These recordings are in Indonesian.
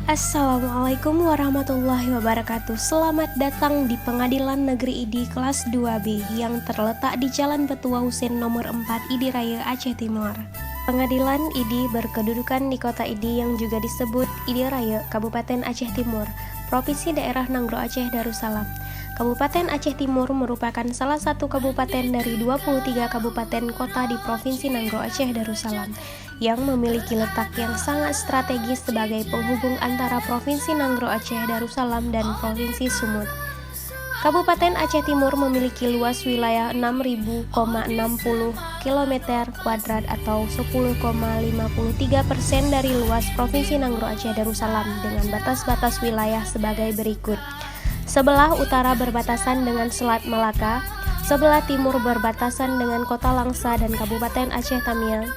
Assalamualaikum warahmatullahi wabarakatuh. Selamat datang di Pengadilan Negeri ID kelas 2B yang terletak di Jalan Petua Husein nomor 4 ID Raya Aceh Timur. Pengadilan ID berkedudukan di kota ID yang juga disebut ID Raya, Kabupaten Aceh Timur, Provinsi Daerah Nanggro Aceh Darussalam. Kabupaten Aceh Timur merupakan salah satu kabupaten dari 23 kabupaten kota di Provinsi Nanggro Aceh Darussalam yang memiliki letak yang sangat strategis sebagai penghubung antara Provinsi Nanggro Aceh Darussalam dan Provinsi Sumut. Kabupaten Aceh Timur memiliki luas wilayah 6.060 km² atau 10,53% dari luas Provinsi Nanggro Aceh Darussalam dengan batas-batas wilayah sebagai berikut. Sebelah utara berbatasan dengan Selat Melaka, sebelah timur berbatasan dengan Kota Langsa dan Kabupaten Aceh Tamiang,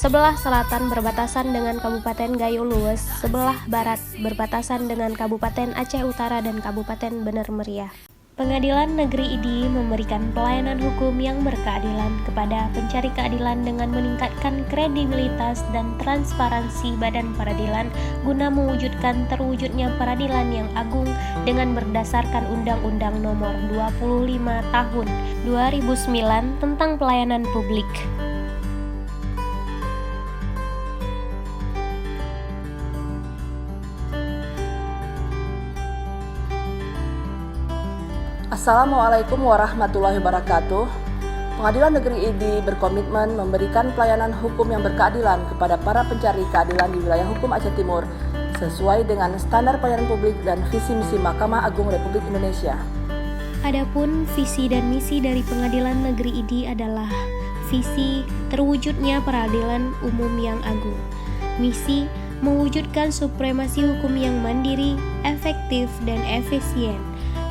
sebelah selatan berbatasan dengan Kabupaten Gayo Lues, sebelah barat berbatasan dengan Kabupaten Aceh Utara dan Kabupaten Bener Meriah. Pengadilan Negeri ID memberikan pelayanan hukum yang berkeadilan kepada pencari keadilan dengan meningkatkan kredibilitas dan transparansi badan peradilan guna mewujudkan terwujudnya peradilan yang agung dengan berdasarkan Undang-Undang Nomor 25 Tahun 2009 tentang Pelayanan Publik. Assalamualaikum warahmatullahi wabarakatuh. Pengadilan Negeri ID berkomitmen memberikan pelayanan hukum yang berkeadilan kepada para pencari keadilan di wilayah hukum Aceh Timur sesuai dengan standar pelayanan publik dan visi misi Mahkamah Agung Republik Indonesia. Adapun visi dan misi dari Pengadilan Negeri ID adalah visi terwujudnya peradilan umum yang agung. Misi mewujudkan supremasi hukum yang mandiri, efektif dan efisien.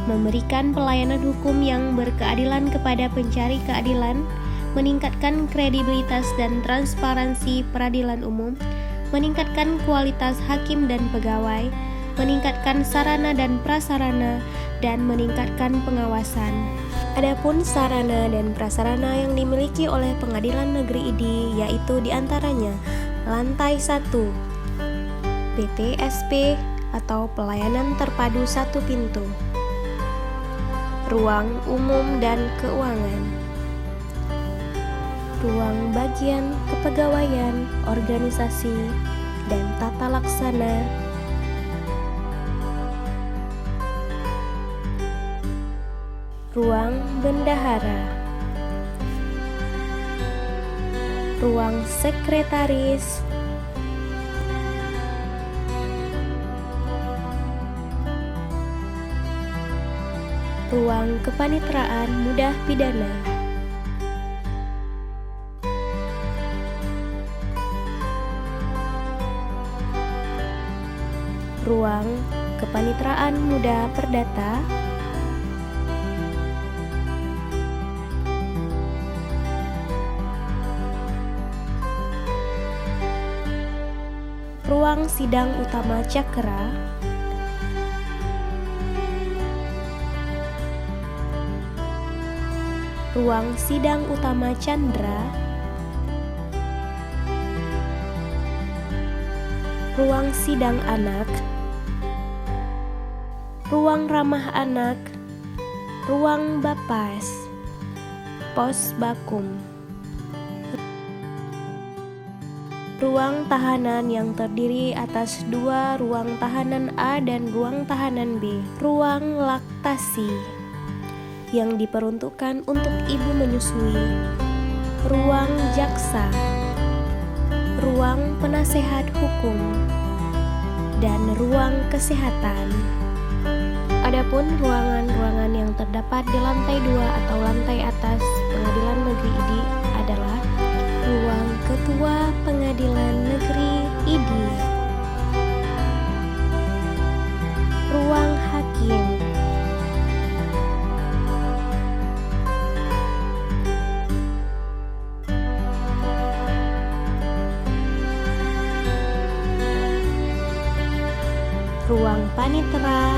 Memberikan pelayanan hukum yang berkeadilan kepada pencari keadilan, meningkatkan kredibilitas dan transparansi peradilan umum, meningkatkan kualitas hakim dan pegawai, meningkatkan sarana dan prasarana, dan meningkatkan pengawasan. Adapun sarana dan prasarana yang dimiliki oleh Pengadilan Negeri ID yaitu diantaranya lantai 1, PTSP atau pelayanan terpadu satu pintu, ruang umum dan keuangan, ruang bagian kepegawaian, organisasi, dan tata laksana, ruang bendahara, ruang sekretaris, ruang kepanitraan mudah pidana, ruang kepanitraan muda perdata, ruang sidang utama Cakra, ruang sidang utama Chandra, ruang sidang anak, ruang ramah anak, ruang bapas, pos bakum, ruang tahanan yang terdiri atas 2 ruang tahanan A dan ruang tahanan B, ruang laktasi yang diperuntukkan untuk ibu menyusui, ruang jaksa, ruang penasehat hukum, dan ruang kesehatan. Adapun ruangan-ruangan yang terdapat di lantai 2 atau lantai atas Pengadilan Negeri ID adalah ruang Ketua Pengadilan Negeri ID, ruang hakim, ruang panitera,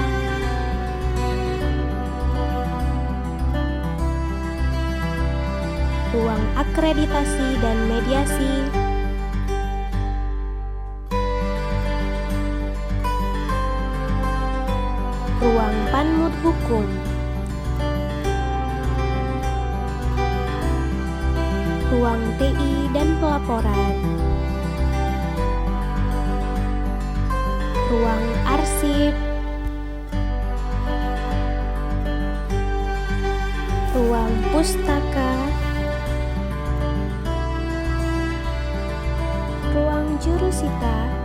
ruang akreditasi dan mediasi, ruang panmut hukum, ruang TI dan pelaporan, ruang arsip, ruang pustaka, ruang jurusita,